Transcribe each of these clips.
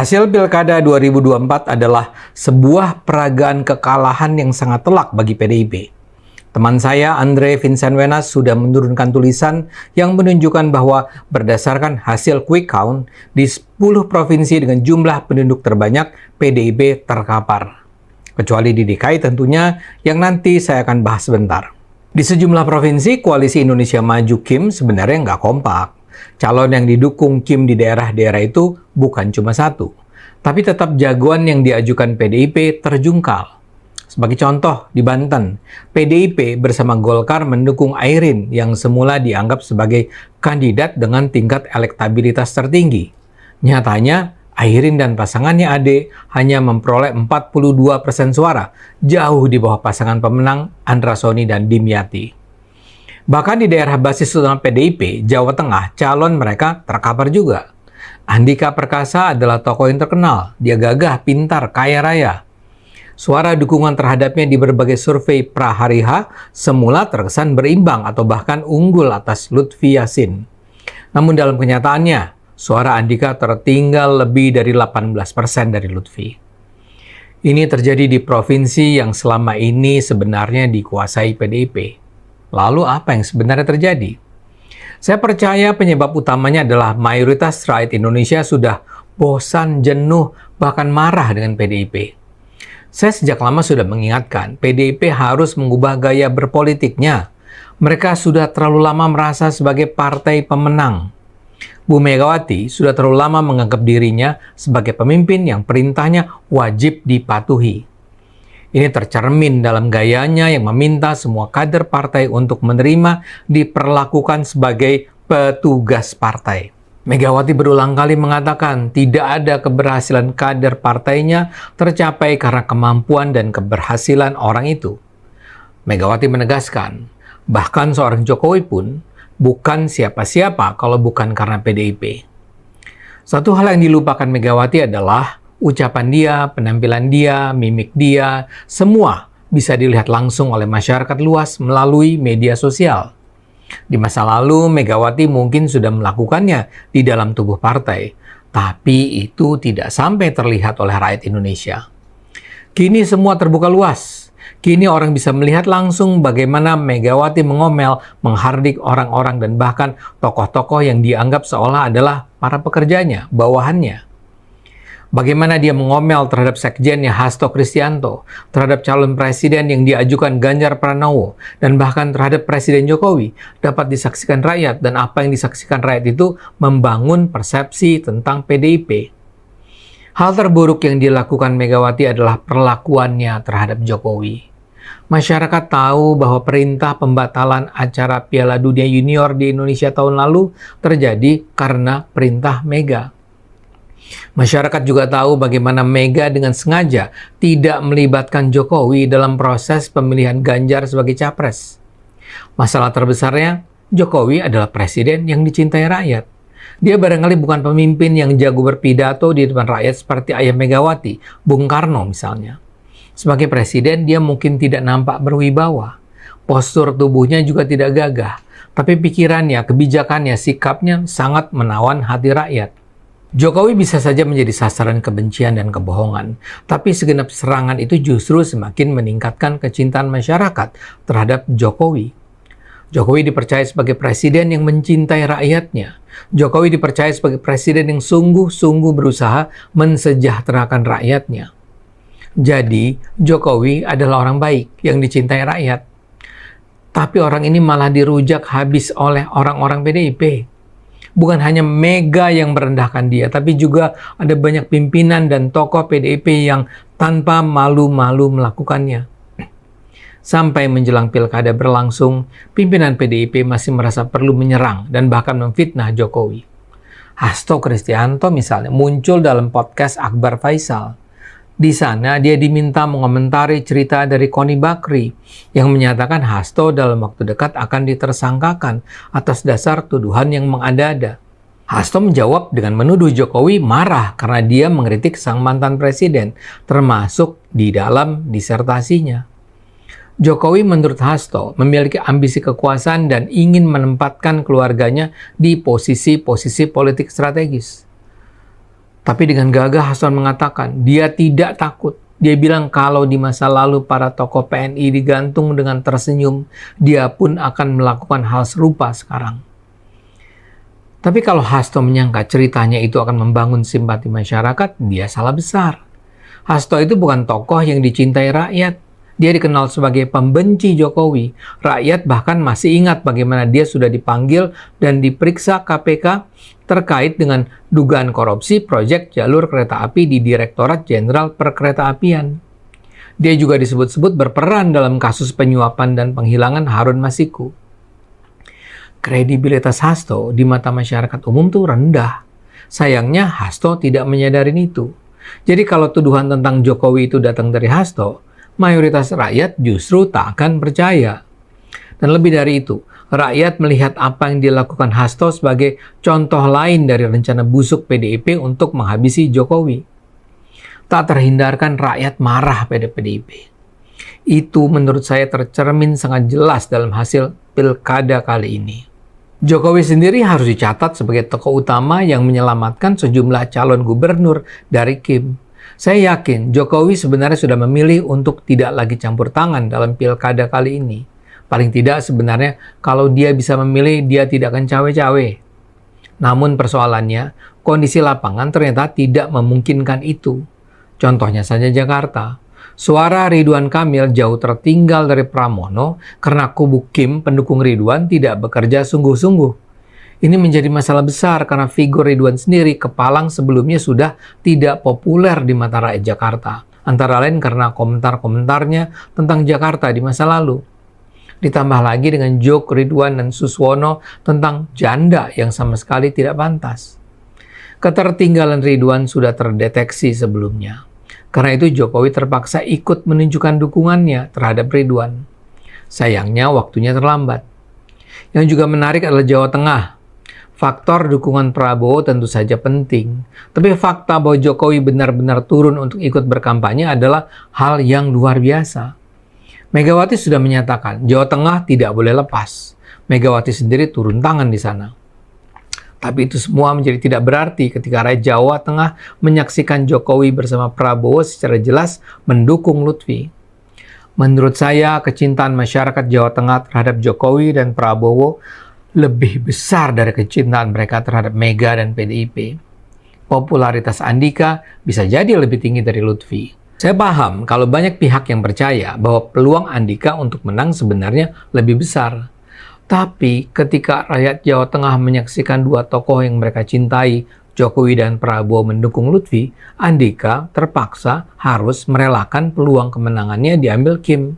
Hasil Pilkada 2024 adalah sebuah peragaan kekalahan yang sangat telak bagi PDIP. Teman saya, Andre Vincent Wenas, sudah menurunkan tulisan yang menunjukkan bahwa berdasarkan hasil quick count, di 10 provinsi dengan jumlah penduduk terbanyak, PDIP terkapar. Kecuali di DKI tentunya, yang nanti saya akan bahas sebentar. Di sejumlah provinsi, Koalisi Indonesia Maju Kim sebenarnya nggak kompak. Calon yang didukung Kim di daerah-daerah itu bukan cuma satu, tapi tetap jagoan yang diajukan PDIP terjungkal. Sebagai contoh, di Banten, PDIP bersama Golkar mendukung Airin yang semula dianggap sebagai kandidat dengan tingkat elektabilitas tertinggi. Nyatanya, Airin dan pasangannya Ade hanya memperoleh 42% suara, jauh di bawah pasangan pemenang Andra Soni dan Dimyati. Bahkan di daerah basis utama PDIP, Jawa Tengah, calon mereka terkapar juga. Andika Perkasa adalah tokoh yang terkenal. Dia gagah, pintar, kaya raya. Suara dukungan terhadapnya di berbagai survei prahari H semula terkesan berimbang atau bahkan unggul atas Lutfi Yassin. Namun dalam kenyataannya, suara Andika tertinggal lebih dari 18% dari Lutfi. Ini terjadi di provinsi yang selama ini sebenarnya dikuasai PDIP. Lalu apa yang sebenarnya terjadi? Saya percaya penyebab utamanya adalah mayoritas rakyat Indonesia sudah bosan, jenuh, bahkan marah dengan PDIP. Saya sejak lama sudah mengingatkan, PDIP harus mengubah gaya berpolitiknya. Mereka sudah terlalu lama merasa sebagai partai pemenang. Bu Megawati sudah terlalu lama menganggap dirinya sebagai pemimpin yang perintahnya wajib dipatuhi. Ini tercermin dalam gayanya yang meminta semua kader partai untuk menerima diperlakukan sebagai petugas partai. Megawati berulang kali mengatakan tidak ada keberhasilan kader partainya tercapai karena kemampuan dan keberhasilan orang itu. Megawati menegaskan, bahkan seorang Jokowi pun bukan siapa-siapa kalau bukan karena PDIP. Satu hal yang dilupakan Megawati adalah ucapan dia, penampilan dia, mimik dia, semua bisa dilihat langsung oleh masyarakat luas melalui media sosial. Di masa lalu, Megawati mungkin sudah melakukannya di dalam tubuh partai, tapi itu tidak sampai terlihat oleh rakyat Indonesia. Kini semua terbuka luas. Kini orang bisa melihat langsung bagaimana Megawati mengomel, menghardik orang-orang dan bahkan tokoh-tokoh yang dianggap seolah adalah para pekerjanya, bawahannya. Bagaimana dia mengomel terhadap sekjennya Hasto Kristianto, terhadap calon presiden yang diajukan Ganjar Pranowo, dan bahkan terhadap Presiden Jokowi dapat disaksikan rakyat, dan apa yang disaksikan rakyat itu membangun persepsi tentang PDIP. Hal terburuk yang dilakukan Megawati adalah perlakuannya terhadap Jokowi. Masyarakat tahu bahwa perintah pembatalan acara Piala Dunia Junior di Indonesia tahun lalu terjadi karena perintah Mega. Masyarakat juga tahu bagaimana Mega dengan sengaja tidak melibatkan Jokowi dalam proses pemilihan Ganjar sebagai capres. Masalah terbesarnya, Jokowi adalah presiden yang dicintai rakyat. Dia barangkali bukan pemimpin yang jago berpidato di depan rakyat seperti ayah Megawati, Bung Karno misalnya. Sebagai presiden, dia mungkin tidak nampak berwibawa. Postur tubuhnya juga tidak gagah, tapi pikirannya, kebijakannya, sikapnya sangat menawan hati rakyat. Jokowi bisa saja menjadi sasaran kebencian dan kebohongan, tapi segenap serangan itu justru semakin meningkatkan kecintaan masyarakat terhadap Jokowi. Jokowi dipercaya sebagai presiden yang mencintai rakyatnya. Jokowi dipercaya sebagai presiden yang sungguh-sungguh berusaha mensejahterakan rakyatnya. Jadi, Jokowi adalah orang baik yang dicintai rakyat. Tapi orang ini malah dirujak habis oleh orang-orang PDIP. Bukan hanya Mega yang merendahkan dia, tapi juga ada banyak pimpinan dan tokoh PDIP yang tanpa malu-malu melakukannya. Sampai menjelang pilkada berlangsung, pimpinan PDIP masih merasa perlu menyerang dan bahkan memfitnah Jokowi. Hasto Kristianto misalnya muncul dalam podcast Akbar Faisal. Di sana dia diminta mengomentari cerita dari Koni Bakri yang menyatakan Hasto dalam waktu dekat akan ditersangkakan atas dasar tuduhan yang mengada-ada. Hasto menjawab dengan menuduh Jokowi marah karena dia mengkritik sang mantan presiden, termasuk di dalam disertasinya. Jokowi menurut Hasto memiliki ambisi kekuasaan dan ingin menempatkan keluarganya di posisi-posisi politik strategis. Tapi dengan gagah Hasto mengatakan dia tidak takut. Dia bilang kalau di masa lalu para tokoh PNI digantung dengan tersenyum, dia pun akan melakukan hal serupa sekarang. Tapi kalau Hasto menyangka ceritanya itu akan membangun simpati masyarakat, dia salah besar. Hasto itu bukan tokoh yang dicintai rakyat. Dia dikenal sebagai pembenci Jokowi. Rakyat bahkan masih ingat bagaimana dia sudah dipanggil dan diperiksa KPK terkait dengan dugaan korupsi proyek jalur kereta api di Direktorat Jenderal Perkeretaapian. Dia juga disebut-sebut berperan dalam kasus penyuapan dan penghilangan Harun Masiku. Kredibilitas Hasto di mata masyarakat umum tuh rendah. Sayangnya Hasto tidak menyadari itu. Jadi kalau tuduhan tentang Jokowi itu datang dari Hasto, mayoritas rakyat justru tak akan percaya. Dan lebih dari itu, rakyat melihat apa yang dilakukan Hasto sebagai contoh lain dari rencana busuk PDIP untuk menghabisi Jokowi. Tak terhindarkan rakyat marah pada PDIP. Itu menurut saya tercermin sangat jelas dalam hasil pilkada kali ini. Jokowi sendiri harus dicatat sebagai tokoh utama yang menyelamatkan sejumlah calon gubernur dari Kim. Saya yakin Jokowi sebenarnya sudah memilih untuk tidak lagi campur tangan dalam pilkada kali ini. Paling tidak sebenarnya kalau dia bisa memilih, dia tidak akan cawe-cawe. Namun persoalannya, kondisi lapangan ternyata tidak memungkinkan itu. Contohnya saja Jakarta. Suara Ridwan Kamil jauh tertinggal dari Pramono karena kubu Kim pendukung Ridwan tidak bekerja sungguh-sungguh. Ini menjadi masalah besar karena figur Ridwan sendiri kepalang sebelumnya sudah tidak populer di mata rakyat Jakarta. Antara lain karena komentar-komentarnya tentang Jakarta di masa lalu. Ditambah lagi dengan joke Ridwan dan Suswono tentang janda yang sama sekali tidak pantas. Ketertinggalan Ridwan sudah terdeteksi sebelumnya. Karena itu Jokowi terpaksa ikut menunjukkan dukungannya terhadap Ridwan. Sayangnya waktunya terlambat. Yang juga menarik adalah Jawa Tengah. Faktor dukungan Prabowo tentu saja penting. Tapi fakta bahwa Jokowi benar-benar turun untuk ikut berkampanye adalah hal yang luar biasa. Megawati sudah menyatakan Jawa Tengah tidak boleh lepas. Megawati sendiri turun tangan di sana. Tapi itu semua menjadi tidak berarti ketika rakyat Jawa Tengah menyaksikan Jokowi bersama Prabowo secara jelas mendukung Lutfi. Menurut saya, kecintaan masyarakat Jawa Tengah terhadap Jokowi dan Prabowo lebih besar dari kecintaan mereka terhadap Mega dan PDIP. Popularitas Andika bisa jadi lebih tinggi dari Lutfi. Saya paham kalau banyak pihak yang percaya bahwa peluang Andika untuk menang sebenarnya lebih besar. Tapi ketika rakyat Jawa Tengah menyaksikan dua tokoh yang mereka cintai, Jokowi dan Prabowo mendukung Lutfi, Andika terpaksa harus merelakan peluang kemenangannya diambil Kim.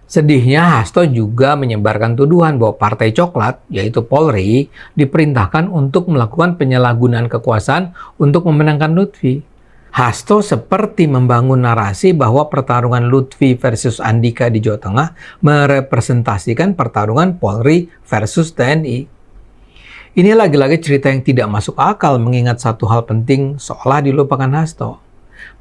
Sedihnya Hasto juga menyebarkan tuduhan bahwa Partai Coklat, yaitu Polri, diperintahkan untuk melakukan penyalahgunaan kekuasaan untuk memenangkan Lutfi. Hasto seperti membangun narasi bahwa pertarungan Lutfi versus Andika di Jawa Tengah merepresentasikan pertarungan Polri versus TNI. Ini lagi-lagi cerita yang tidak masuk akal mengingat satu hal penting seolah dilupakan Hasto.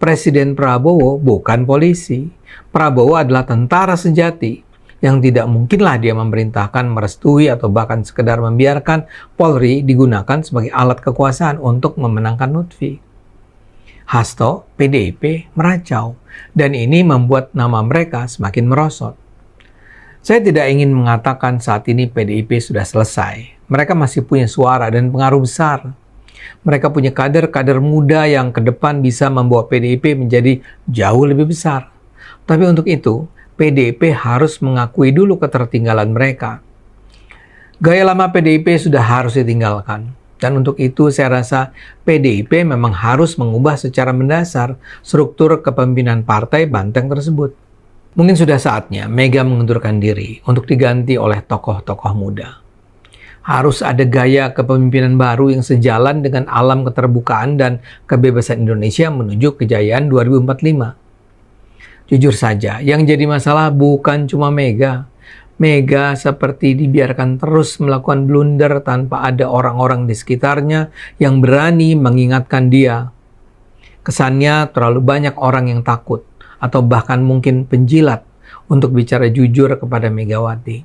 Presiden Prabowo bukan polisi. Prabowo adalah tentara sejati yang tidak mungkinlah dia memerintahkan, merestui, atau bahkan sekedar membiarkan Polri digunakan sebagai alat kekuasaan untuk memenangkan Lutfi. Hasto, PDIP, meracau. Dan ini membuat nama mereka semakin merosot. Saya tidak ingin mengatakan saat ini PDIP sudah selesai. Mereka masih punya suara dan pengaruh besar. Mereka punya kader-kader muda yang ke depan bisa membawa PDIP menjadi jauh lebih besar. Tapi untuk itu, PDIP harus mengakui dulu ketertinggalan mereka. Gaya lama PDIP sudah harus ditinggalkan. Dan untuk itu saya rasa PDIP memang harus mengubah secara mendasar struktur kepemimpinan partai banteng tersebut. Mungkin sudah saatnya Mega mengundurkan diri untuk diganti oleh tokoh-tokoh muda. Harus ada gaya kepemimpinan baru yang sejalan dengan alam keterbukaan dan kebebasan Indonesia menuju kejayaan 2045. Jujur saja, yang jadi masalah bukan cuma Mega. Mega seperti dibiarkan terus melakukan blunder tanpa ada orang-orang di sekitarnya yang berani mengingatkan dia. Kesannya terlalu banyak orang yang takut atau bahkan mungkin penjilat untuk bicara jujur kepada Megawati.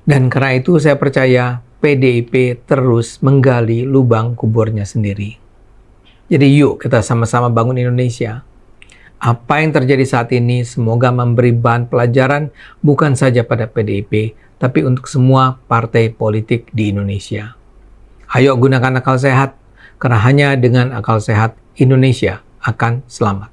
Dan karena itu saya percaya PDIP terus menggali lubang kuburnya sendiri. Jadi yuk kita sama-sama bangun Indonesia. Apa yang terjadi saat ini semoga memberi bahan pelajaran bukan saja pada PDIP, tapi untuk semua partai politik di Indonesia. Ayo gunakan akal sehat, karena hanya dengan akal sehat Indonesia akan selamat.